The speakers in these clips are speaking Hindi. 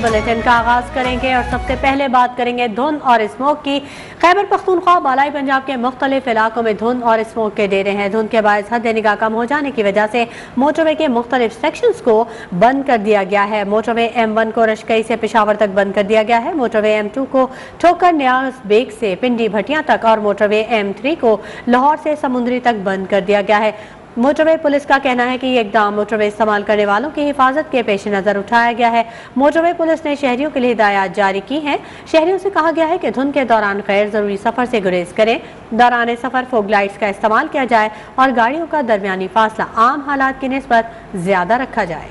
बुलेटिन का आगाज करेंगे और सबसे पहले बात करेंगे धुंध और स्मोक की। खैबर पख्तूनख्वा बालाई पंजाब के मुख्तलिफ इलाकों में धुंध और स्मोक के डेरे हैं। धुंध के बायस हद निगाह कम हो जाने की वजह से मोटरवे के मुख्तलिफ सेक्शंस को बंद कर दिया गया है। मोटरवे M1 को रशकई से पेशावर तक बंद कर दिया गया है। मोटरवे M2 को ठोकर न्याज बेग से पिंडी भटियां तक और मोटरवे M3 को लाहौर से समुंदरी तक बंद कर दिया गया है। मोटरवे पुलिस का कहना है कि ये इकदाम मोटरवे इस्तेमाल करने वालों की हिफाजत के पेश नज़र उठाया गया है। मोटरवे पुलिस ने शहरियों के लिए हिदायत जारी की हैं। शहरियों से कहा गया है कि धुंध के दौरान गैर ज़रूरी सफ़र से गुरेज करें। दौरान सफ़र फोग लाइट्स का इस्तेमाल किया जाए और गाड़ियों का दरमियानी फासला आम हालात की निस्बत ज़्यादा रखा जाए।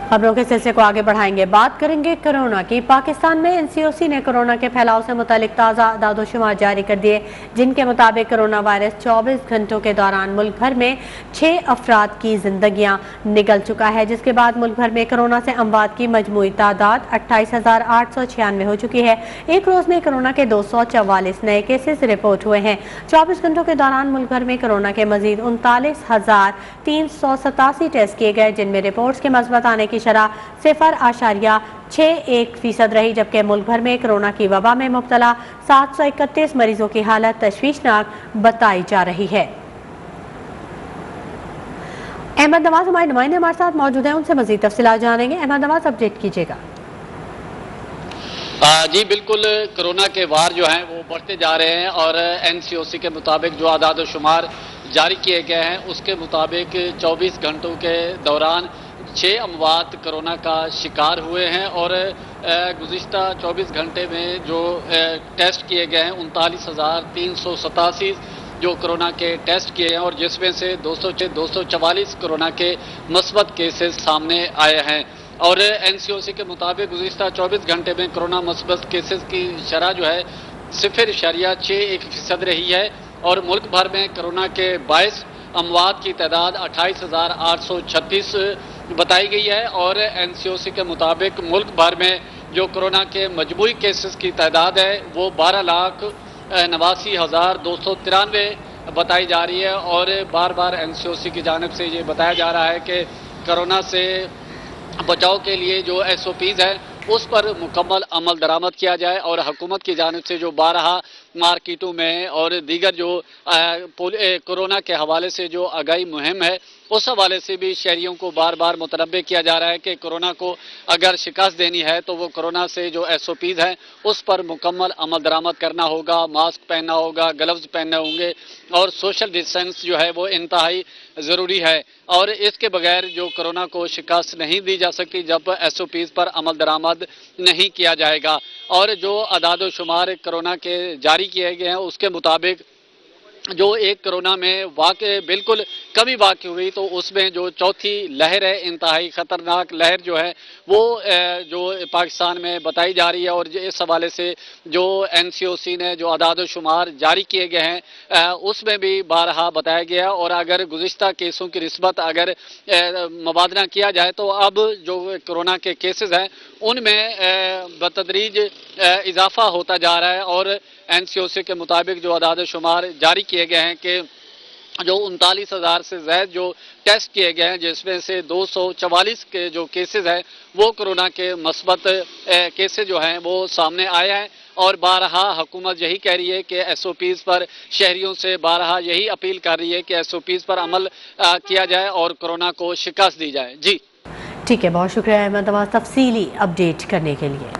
खबरों के सिलसिले को आगे बढ़ाएंगे। बात करेंगे कोरोना की। पाकिस्तान में NCOC ने कोरोना के फैलाव से मुतालिक ताज़ा आदादोशुमार जारी कर दिए, जिनके मुताबिक कोरोना वायरस 24 घंटों के दौरान मुल्क भर में 6 अफराद की जिंदगियां निगल चुका है, जिसके बाद मुल्क भर में कोरोना से अमवात की मजमूई तादाद 28,896 हो चुकी है। एक रोज में कोरोना के 244 नए केसेस रिपोर्ट हुए हैं। 24 घंटों के दौरान मुल्क भर में कोरोना के मजीद 39,387 टेस्ट किए गए, जिनमें रिपोर्ट्स के मस्बत आने की शरह 0.61% रही, जबकि मुल्क भर में कोरोना की वबा में मुब्तला 731 मरीजों की हालत तशवीशनाक बताई जा रही है। अहमद नवाज हमारे नुमाइंदे हमारे साथ मौजूद हैं, उनसे मजीद तफसीलात जानेंगे। अहमद नवाज, अपडेट कीजिएगा। जी बिल्कुल, कोरोना के वार जो हैं वो बढ़ते जा रहे हैं और NCOC के मुताबिक जो आदाद शुमार जारी किए गए हैं उसके मुताबिक 24 घंटों के दौरान 6 अमवात कोरोना का शिकार हुए हैं और गुज़िश्ता 24 घंटे में जो टेस्ट किए गए हैं 39,387 जो कोरोना के टेस्ट किए हैं और जिसमें से 244 कोरोना के मस्बत केसेस सामने आए हैं। और NCOC के मुताबिक गुज़िश्ता 24 घंटे में कोरोना मस्बत केसेस की शरह जो है 0.61% रही है और मुल्क भर में कोरोना के 22 अमवात की तादाद 28,836 बताई गई है। और NCOC के मुताबिक मुल्क भर में जो कोरोना के मजमूई केसेस की तादाद है वो 12,89,293 बताई जा रही है। और बार बार NCOC की जानिब से ये बताया जा रहा है कि कोरोना से बचाव के लिए जो SOPs है उस पर मुकम्मल अमल दरामद किया जाए और हुकूमत की जानिब से जो 12 मार्केटों में और दीगर जो कोरोना के हवाले से जो आगाही मुहिम है उस हवाले से भी शहरियों को बार बार मुतनब्बे किया जा रहा है कि कोरोना को अगर शिकस्त देनी है तो वो कोरोना से जो SOPs हैं उस पर मुकम्मल अमल दरामद करना होगा, मास्क पहनना होगा, ग्लव्स पहनने होंगे और सोशल डिस्टेंस जो है वो इंतहाई ज़रूरी है। और इसके बगैर जो कोरोना को शिकस्त नहीं दी जा सकती जब SOPs पर अमल दरामद नहीं किया जाएगा। और जो आदाद शुमार कोरोना के जारी किए गए हैं उसके मुताबिक जो एक कोरोना में वाक़ई बिल्कुल कमी वाक़ई हुई तो उसमें जो चौथी लहर है इंतहाई ख़तरनाक लहर जो है वो जो पाकिस्तान में बताई जा रही है। और इस हवाले से जो NCOC ने जो आदाद शुमार जारी किए गए हैं उसमें भी बारहा बताया गया। और अगर गुज़िश्ता केसों की निस्बत अगर मुबादला किया जाए तो अब जो कोरोना के केसेस हैं उनमें बतदरीज इजाफा होता जा रहा है। और NCOC के मुताबिक जो आदाद शुमार जारी किए गए हैं कि जो 39,000 से ज़्यादा जो टेस्ट किए गए हैं जिसमें से 244 के जो केसेस हैं वो कोरोना के मस्बत केसेस जो हैं वो सामने आए हैं। और बारहा हुकूमत यही कह रही है कि SOPs पर शहरियों से बारहा यही अपील कर रही है कि SOPs पर अमल किया जाए और कोरोना को शिकस्त दी जाए। जी ठीक है, बहुत शुक्रिया अहमद नवाज तफसीली अपडेट करने के लिए।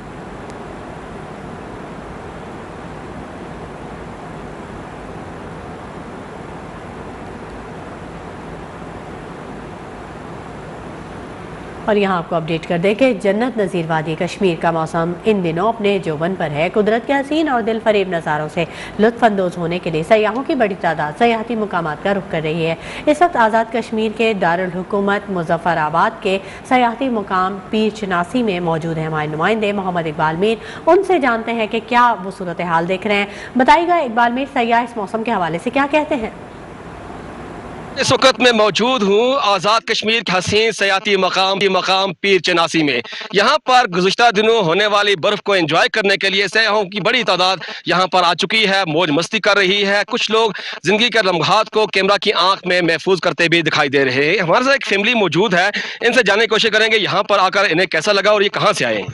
और यहाँ आपको अपडेट कर दें कि जन्नत नज़ीर वादी कश्मीर का मौसम इन दिनों अपने जोबन पर है। कुदरत के हसीन और दिल फरेब नज़ारों से लुत्फ़अंदोज़ होने के लिए सयाहों की बड़ी तादाद सयाहती मुकामात का रुख कर रही है। इस वक्त आज़ाद कश्मीर के दारुल हुकूमत मुज़फ़्फ़राबाद के सयाहती मुकाम पीर चनासी में मौजूद हैं हमारे नुमाइंदे मोहम्मद इकबाल मीर। उनसे जानते हैं कि क्या वो सूरत हाल देख रहे हैं। बताइएगा इकबाल मीर, सयाह इस मौसम के हवाले से क्या कहते हैं? इस वक्त मैं मौजूद हूँ आज़ाद कश्मीर के हसीन सयाती मकाम पीर चनासी में। यहाँ पर गुज़िश्ता दिनों होने वाली बर्फ़ को एंजॉय करने के लिए सयाहों की बड़ी तादाद यहाँ पर आ चुकी है, मौज मस्ती कर रही है। कुछ लोग ज़िंदगी के लम्हात को कैमरा की आंख में महफूज करते भी दिखाई दे रहे हैं। हमारे साथ एक फैमिली मौजूद है, इनसे जानने की कोशिश करेंगे यहाँ पर आकर इन्हें कैसा लगा और ये कहाँ से आए हैं।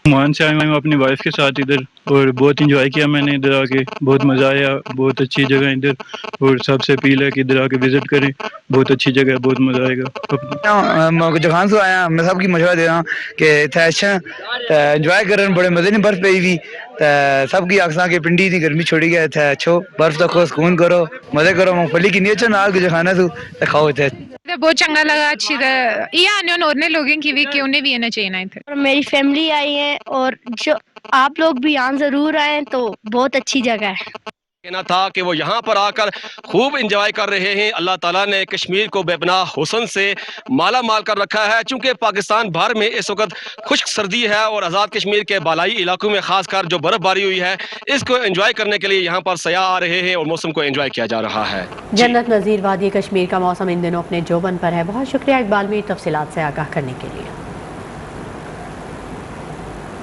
मान से आया हूँ अपनी वाइफ के साथ इधर, और बहुत इंजॉय किया मैंने इधर आके, बहुत मज़ा आया। बहुत अच्छी जगह इधर, और सबसे अपील है कि इधर आके विजिट करें, बहुत अच्छी जगह है, बहुत मज़ा आएगा। मैं जहान से आया, मैं सबकी मशवरा दे रहा हूँ कि इतना अच्छा इंजॉय करन, बड़े मजे ने बर्फ पई भी सबकी आखसा के पिंडी दी गर्मी छोड़ी गया था। अच्छो बर्फ तक सुकून करो, मजे करो, मूंगफली की नीचे नाल के जखाना तू खाओ थे। बहुत चंगा लगा, अच्छी ये आने और लोगों की भी कि उन्हें भी आना चाहिए ना थे। और मेरी फैमिली आई है, और जो आप लोग भी यहाँ जरूर आए, तो बहुत अच्छी जगह है। कहना था कि वो यहाँ पर आकर खूब इंजॉय कर रहे हैं। अल्लाह ताला ने कश्मीर को बेपनाह हुस्न से माला माल कर रखा है। चूंकि पाकिस्तान भर में इस वक्त खुश्क सर्दी है और आज़ाद कश्मीर के बालाई इलाकों में खासकर जो बर्फबारी हुई है, इसको एंजॉय करने के लिए यहाँ पर सयाह आ रहे हैं और मौसम को एंजॉय किया जा रहा है। जन्नत नज़ीर वादी कश्मीर का मौसम इन दिनों अपने जोबन पर है। बहुत शुक्रिया इकबाल मीर तफसीलात से आगाह करने के लिए।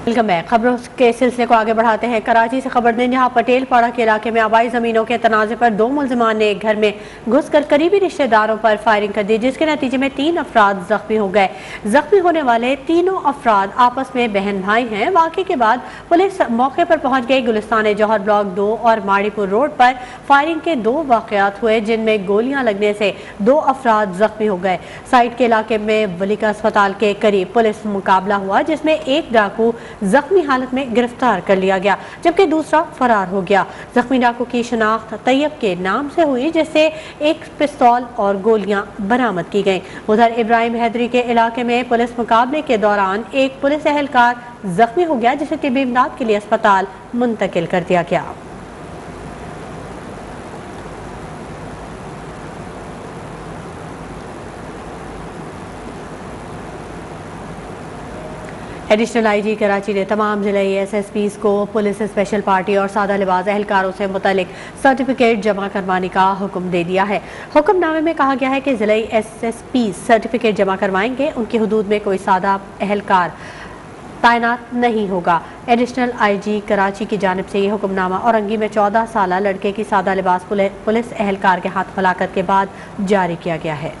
Welcome back. खबरों के सिलसिले को आगे बढ़ाते हैं। कराची से खबर दें, जहां पटेल पाड़ा के इलाके में आबाई ज़मीनों के तनाज़े पर 2 मुल्ज़िमान ने एक घर में घुसकर करीबी रिश्तेदारों पर फायरिंग कर दी, जिसके नतीजे में 3 अफराद जख्मी हो गए। जख्मी होने वाले तीनों अफराद आपस में बहन भाई हैं। वाक़े के बाद पुलिस मौके पर पहुंच गई। गुलिस्तान जौहर ब्लॉक 2 और माड़ीपुर रोड पर फायरिंग के 2 वाक़यात हुए, जिनमें गोलियां लगने से 2 अफराद जख्मी हो गए। साइड के इलाके में वलीका अस्पताल के करीब पुलिस मुकाबला हुआ, जिसमें एक डाकू जख्मी हालत में गिरफ्तार कर लिया गया, जबकि दूसरा फरार हो गया। जख्मी डाकू की शिनाख्त तैयब के नाम से हुई, जिससे एक पिस्तौल और गोलियां बरामद की गईं। उधर इब्राहिम हैदरी के इलाके में पुलिस मुकाबले के दौरान एक पुलिस एहलकार जख्मी हो गया, जिसे तिब्बी इमदाद के लिए अस्पताल मुंतकिल कर दिया गया। एडिशनल आईजी कराची ने तमाम जिले एसएसपीज़ को पुलिस स्पेशल पार्टी और सादा लिबास एहलकारों से मुतल्लिक सर्टिफिकेट जमा करवाने का हुक्म दे दिया है। हुक्मनामे में कहा गया है कि जिले एसएसपी सर्टिफिकेट जमा करवाएंगे, उनकी हदूद में कोई सादा एहलकार तैनात नहीं होगा। एडिशनल आईजी कराची की जानिब से ये हुक्मनामा औरंगी में 14 साला लड़के की सादा लिबास पुलिस एहलकार के हाथ फलाकत के बाद जारी किया गया है।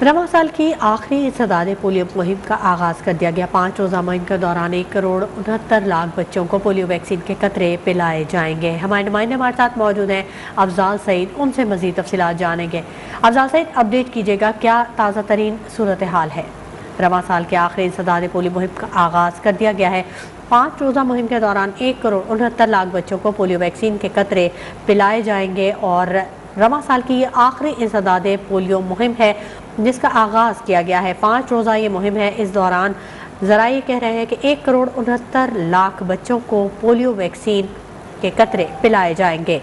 रवां साल की आखिरी इंसदाद पोलियो मुहिम का आगाज़ कर दिया गया। 5 रोज़ा मुहिम के दौरान 1,69,00,000 बच्चों को पोलियो वैक्सीन के कतरे पिलाए जाएंगे। हमारे नुमाइंदे हमारे साथ मौजूद हैं अफजाल सईद, उनसे मज़ीद तफसीलात जानेंगे। अफजाल सईद, अपडेट कीजिएगा, क्या ताज़ा तरीन सूरत हाल है? रवां साल के आखिरी इंसदाद पोलियो मुहिम का आगाज़ कर दिया गया है। 5 रोज़ा मुहिम के दौरान 1,69,00,000 बच्चों को पोलियो वैक्सीन के कतरे पिलाए जाएंगे और रवां साल की ये आखिरी इंसदाद पोलियो मुहिम है, जिसका आगाज़ किया गया है। 5 रोज़ा ये मुहिम है। इस दौरान ज़राए कह रहे हैं कि 1,69,00,000 बच्चों को पोलियो वैक्सीन के कतरे पिलाए जाएंगे।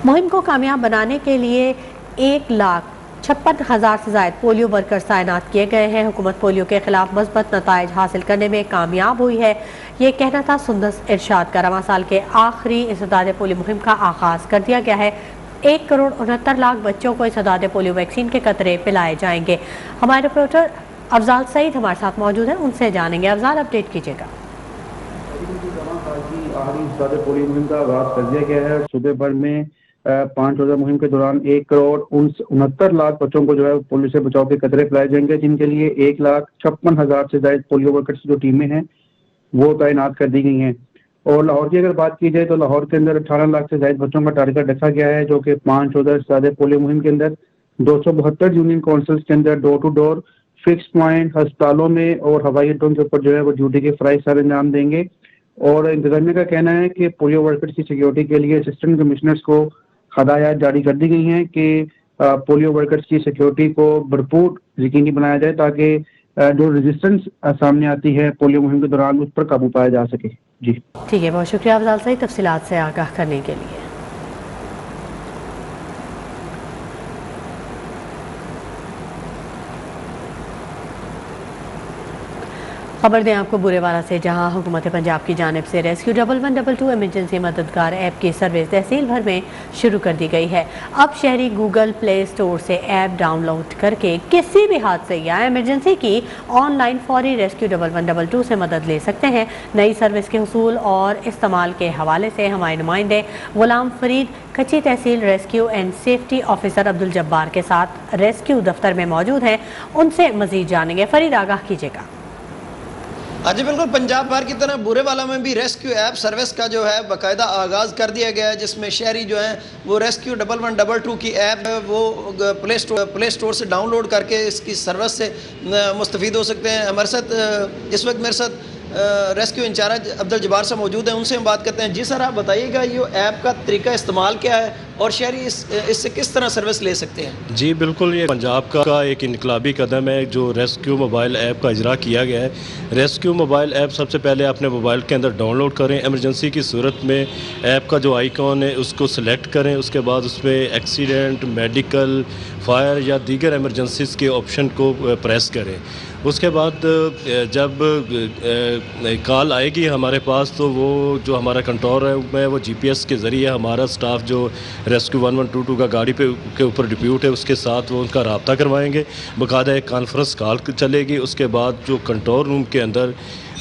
मुहिम को कामयाब बनाने के लिए 1,56,000 से ज़ायद पोलियो वर्कर्स तैनात किए गए हैं। हुकूमत पोलियो के खिलाफ मज़बूत नताइज हासिल करने में कामयाब हुई है, ये कहना था सुंदस इरशाद का। रवां साल के आखिरी इंसदाद पोलियो मुहिम का आगाज़ कर दिया गया है। 1,69,00,000 बच्चों को इंसदाद पोलियो वैक्सीन के कतरे पिलाए जाएंगे। हमारे रिपोर्टर अफजाल सईद हमारे साथ मौजूद हैं, उनसे जानेंगे। अफजाल, अपडेट कीजिएगा। पोलियो मुहिम का आगाज कर दिया गया है। सूबे भर में 5 रोजा मुहिम के दौरान 1,69,00,000 बच्चों को जो है पोलियो से बचाव के कतरे पिलाए जाएंगे, जिनके लिए 1,56,000 से ज्यादा पोलियो वर्कर्स जो टीमें हैं वो तैनात कर दी गई हैं। और लाहौर की अगर बात की जाए तो लाहौर के अंदर 18 लाख से ज्यादा बच्चों का टारगेट रखा गया है, जो कि 5 रोजा से ज्यादा पोलियो मुहिम के अंदर 272 यूनियन काउंसिल्स के अंदर door to door fix point अस्पतालों में और हवाई अड्डों के ऊपर जो है वो ड्यूटी के फराइज सर अंजाम देंगे। और इंतजामिया का कहना है कि पोलियो वर्कर्स की सिक्योरिटी के लिए असिस्टेंट कमिश्नर्स को हदायत जारी कर दी गई हैं कि पोलियो वर्कर्स की सिक्योरिटी को भरपूर यकीनी बनाया जाए, ताकि जो रेजिस्टेंस सामने आती है पोलियो मुहिम के दौरान उस पर काबू पाया जा सके। जी ठीक है, बहुत शुक्रिया अफजाल सईद तफसीलात से आगाह करने के लिए। खबर दें आपको बुरेवाला से, जहां हुकूमत पंजाब की जानिब से रेस्क्यू 1112 इमरजेंसी मददगार ऐप की सर्विस तहसील भर में शुरू कर दी गई है। अब शहरी गूगल प्ले स्टोर से ऐप डाउनलोड करके किसी भी हादसे या इमरजेंसी की ऑनलाइन फौरी रेस्क्यू 1112 से मदद ले सकते हैं। नई सर्विस के हुसूल और इस्तेमाल के हवाले से हमारे नुमाइंदे Ghulam Farid Kachhi tehsil rescue and safety officer Abdul Jabbar के साथ रेस्क्यू दफ्तर में मौजूद हैं, उनसे मजीद जानेंगे। फरीद, आगाह कीजिएगा। हाँ जी बिल्कुल, पंजाब भर की तरह बुरेवाला में भी रेस्क्यू ऐप सर्विस का जो है बाकायदा आगाज़ कर दिया गया है, जिसमें शहरी जो हैं वो रेस्क्यू 1112 की ऐप है वो प्ले स्टोर से डाउनलोड करके इसकी सर्विस से मुस्तफ़ीद हो सकते हैं। हमारे साथ इस वक्त मेरे साथ रेस्क्यू इंचार्ज अब्दुल जब्बार साहब मौजूद हैं, उनसे हम बात करते हैं। जी सर, आप बताइएगा ये ऐप का तरीका इस्तेमाल क्या है और शहरी इससे किस तरह सर्विस ले सकते हैं? जी बिल्कुल, ये पंजाब का एक इनकलाबी कदम है जो रेस्क्यू मोबाइल ऐप का इजरा किया गया है। रेस्क्यू मोबाइल ऐप सबसे पहले अपने मोबाइल के अंदर डाउनलोड करें। एमरजेंसी की सूरत में ऐप का जो आइकॉन है उसको सिलेक्ट करें, उसके बाद उसमें एक्सीडेंट, मेडिकल, फायर या दीगर एमरजेंसीज़ के ऑप्शन को प्रेस करें। उसके बाद जब कॉल आएगी हमारे पास तो वो जो हमारा कंट्रोल है वो जीपीएस के ज़रिए हमारा स्टाफ जो रेस्क्यू 1122 का गाड़ी के ऊपर डिप्यूट है उसके साथ वो उनका रब्ता करवाएंगे। बाकायदा एक कॉन्फ्रेंस कॉल चलेगी। उसके बाद जो कंट्रोल रूम के अंदर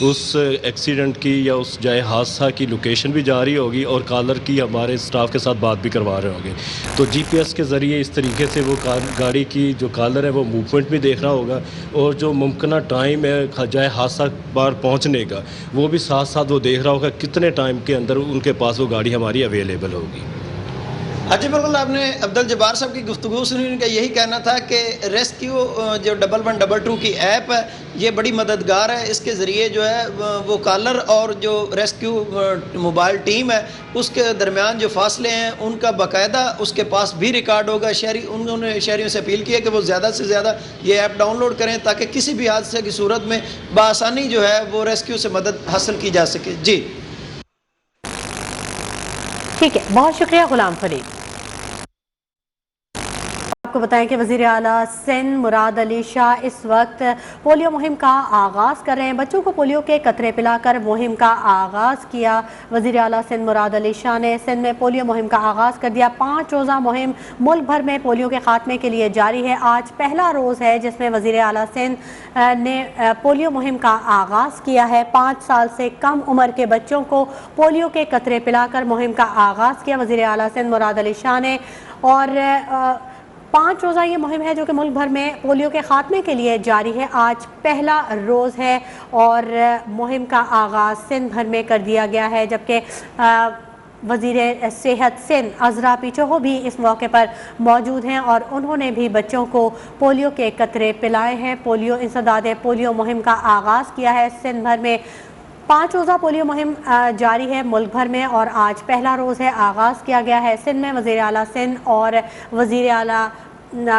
उस एक्सीडेंट की या उस जाए हादसा की लोकेशन भी जारी होगी और कॉलर की हमारे स्टाफ के साथ बात भी करवा रहे होंगे। तो जीपीएस के ज़रिए इस तरीके से वो गाड़ी की जो कॉलर है वो मूवमेंट भी देख रहा होगा और जो मुमकिन टाइम है जाए हादसा बार पहुंचने का वो भी साथ साथ वो देख रहा होगा कितने टाइम के अंदर उनके पास वो गाड़ी हमारी अवेलेबल होगी। अच्छा बिल्कुल, आपने अब्दुल जब्बार साहब की गुफ्तगू सुनी, उनका यही कहना था कि रेस्क्यू जो 1112 की ऐप है ये बड़ी मददगार है। इसके ज़रिए जो है वो कॉलर और जो रेस्क्यू मोबाइल टीम है उसके दरमियान जो फासले हैं उनका बाकायदा उसके पास भी रिकॉर्ड होगा। उन्होंने शहरियों से अपील की है कि वो ज़्यादा से ज़्यादा ये ऐप डाउनलोड करें ताकि किसी भी हादसे की सूरत में बआसानी जो है वो रेस्क्यू से मदद हासिल की जा सके। जी ठीक है, बहुत शुक्रिया गुलाम फरीद। आपको बताएं कि वज़ीर आला सिंध मुराद अली शाह इस वक्त पोलियो मुहिम का आगाज़ कर रहे हैं। बच्चों को पोलियो के कतरे पिलाकर मुहिम का आगाज़ किया। वज़ीर आला सिंध मुराद अली शाह ने सिंध में पोलियो मुहिम का आगाज़ कर दिया। 5 रोज़ा मुहिम मुल्क भर में पोलियो के खात्मे के लिए जारी है। आज पहला रोज़ है जिसमें वज़ीर आला सिंध ने पोलियो मुहिम का आगाज़ किया है। 5 साल से कम उम्र के बच्चों को पोलियो के कतरे पिलाकर मुहिम का आगाज़ किया वज़ीर आला सिंध मुराद अली शाह ने। और 5 रोज़ा ये मुहिम है जो कि मुल्क भर में पोलियो के खात्मे के लिए जारी है। आज पहला रोज़ है और मुहिम का आगाज़ सिंध भर में कर दिया गया है, जबकि वज़ीर सेहत सिंध अज़रा पीचोहो भी इस मौके पर मौजूद हैं और उन्होंने भी बच्चों को पोलियो के कतरे पिलाए हैं। पोलियो इंसदाद पोलियो मुहिम का आगाज़ किया है। सिंध भर में 5 रोज़ा पोलियो मुहिम जारी है मुल्क भर में और आज पहला रोज़ है, आगाज़ किया गया है। सिंध में वज़ीर आला सिंध और वज़ीर आला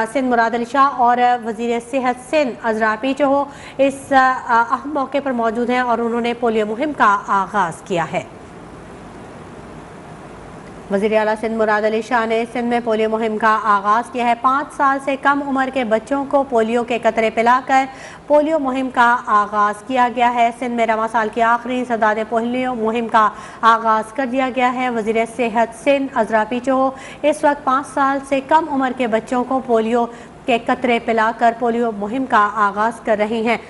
सिंध मुराद अली शाह और वज़ीर सेहत सिंध अज़रा पीचोहो इस अहम मौके पर मौजूद हैं और उन्होंने पोलियो मुहिम का आगाज़ किया है। वज़ीर आला सिंध मुराद अली शाह ने सिंध में पोलियो मुहिम का आगाज़ किया है। 5 साल से कम उम्र के बच्चों को पोलियो के कतरे पिलाकर पोलियो मुहिम का आगाज़ किया गया है। सिंध में रवां साल की आखिरी सदाद पोलियो मुहिम का आगाज़ कर दिया गया है। वज़ीर सेहत सिंध अज़रा पीचोहो इस वक्त 5 साल से कम उम्र के बच्चों को पोलियो के कतरे पिलाकर पोलियो मुहिम का आगाज़ कर रही हैं।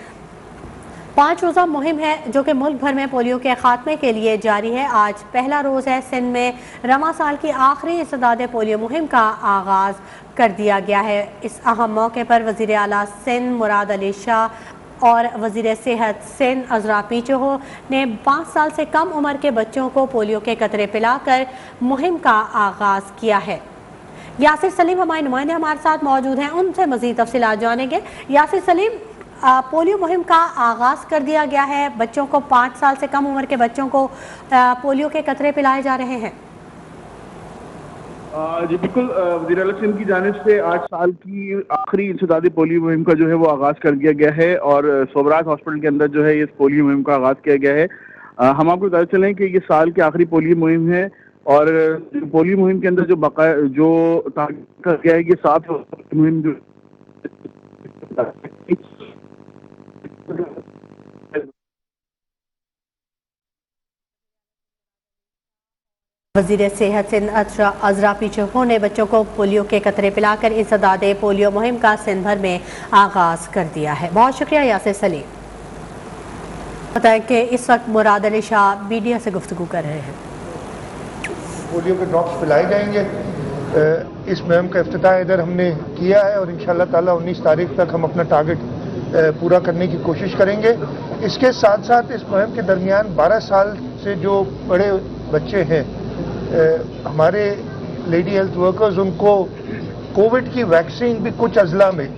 5 रोज़ा मुहिम है जो कि मुल्क भर में पोलियो के खात्मे के लिए जारी है। आज पहला रोज़ है। सिंध में रवां साल की आखिरी इस्तदाद पोलियो मुहिम का आगाज़ कर दिया गया है। इस अहम मौके पर वज़ीर आला सिंध मुराद अली शाह और वज़ीर सेहत सिंध अज़रा पीचोहो ने 5 साल से कम उम्र के बच्चों को पोलियो के कतरे पिलाकर मुहिम का आगाज़ किया है। यासिर सलीम हमारे नुमाइंदे हमारे साथ मौजूद हैं, उनसे मज़ीद तफ़सीलात जानेंगे। यासिर सलीम, पोलियो मुहिम का आगाज़ कर दिया गया है। बच्चों को 5 साल से कम उम्र के बच्चों को पोलियो के कतरे पिलाए जा रहे हैं। जी बिल्कुल, वज़ीर आला सिंध की जानिब से 8 साल की आखिरी इंसदादी पोलियो मुहिम का जो है वो आगाज़ कर दिया गया है और सोबराज हॉस्पिटल के अंदर जो है इस पोलियो मुहिम का आगाज़ किया गया है। हम आपको बताते चलें कि ये साल की आखिरी पोलियो मुहिम है और पोलियो मुहिम के अंदर जो टारगेट कर गया है कि 7 मुहिम जो वज़ीर सेहत सिंध अजराफी चौहान ने बच्चों को पोलियो के कतरे पिलाकर इंसदाद पोलियो मुहिम का सिंध भर में आगाज कर दिया है। बहुत शुक्रिया यासिर सलीम। बताया कि इस वक्त मुराद अली शाह मीडिया से गुफ्तगू कर रहे हैं। पोलियो के ड्रॉप्स पिलाए जाएंगे। इस मुहिम का इफ्तिताह इधर हमने किया है और इंशाल्लाह ताला 19 तारीख तक हम अपना टारगेट पूरा करने की कोशिश करेंगे। इसके साथ साथ इस मुहिम के दरमियान 12 साल से जो बड़े बच्चे हैं, हमारे लेडी हेल्थ वर्कर्स, उनको कोविड की वैक्सीन भी कुछ अजला में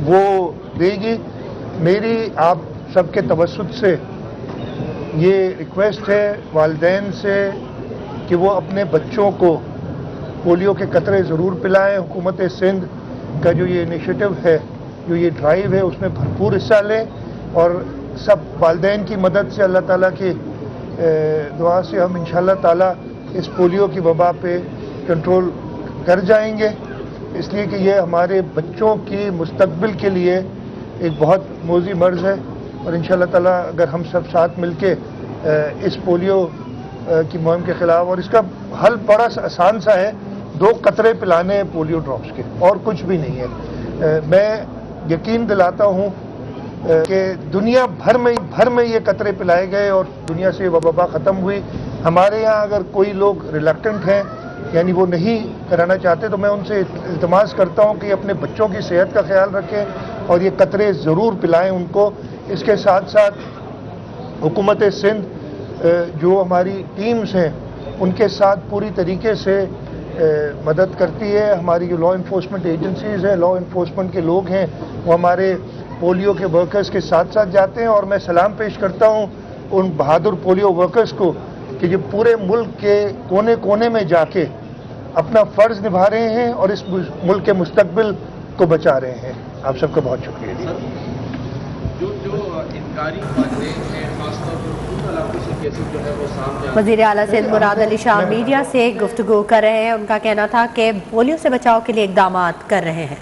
वो देगी। मेरी आप सबके तवस्सुत से ये रिक्वेस्ट है वालिदैन से कि वो अपने बच्चों को पोलियो के कतरे ज़रूर पिलाएं। हुकूमत सिंध का जो ये इनिशिएटिव है, जो ये ड्राइव है, उसमें भरपूर हिस्सा लें और सब वालिदैन की मदद से, अल्लाह ताला की दुआ से हम इंशाल्लाह ताला इस पोलियो की वबा पे कंट्रोल कर जाएंगे, इसलिए कि ये हमारे बच्चों की मुस्तकबिल के लिए एक बहुत मोज़ी मर्ज़ है। और इंशाल्लाह ताला अगर हम सब साथ मिलके इस पोलियो की मुहिम के ख़िलाफ़, और इसका हल बड़ा आसान सा है, 2 कतरे पिलाने पोलियो ड्रॉप्स के, और कुछ भी नहीं है। मैं यकीन दिलाता हूँ कि दुनिया भर में ये कतरे पिलाए गए और दुनिया से वबा ख़त्म हुई। हमारे यहाँ अगर कोई लोग रिलक्टेंट हैं, यानी वो नहीं कराना चाहते, तो मैं उनसे इल्तिमास करता हूँ कि अपने बच्चों की सेहत का ख्याल रखें और ये कतरे ज़रूर पिलाएं उनको। इसके साथ साथ हुकूमत सिंध जो हमारी टीम्स हैं, उनके साथ पूरी तरीके से मदद करती है। हमारी जो लॉ इन्फोर्समेंट एजेंसीज़ हैं, लॉ इन्फोर्समेंट के लोग हैं, वो हमारे पोलियो के वर्कर्स के साथ साथ जाते हैं। और मैं सलाम पेश करता हूँ उन बहादुर पोलियो वर्कर्स को कि जो पूरे मुल्क के कोने कोने में जाके अपना फ़र्ज़ निभा रहे हैं और इस मुल्क के मुस्तकबिल को बचा रहे हैं। आप सबका बहुत शुक्रिया। वज़ीर आला सिंध मुराद अली शाह मीडिया से गुफ्तगू कर रहे हैं। उनका कहना था कि पोलियो से बचाव के लिए इक़दाम कर रहे हैं।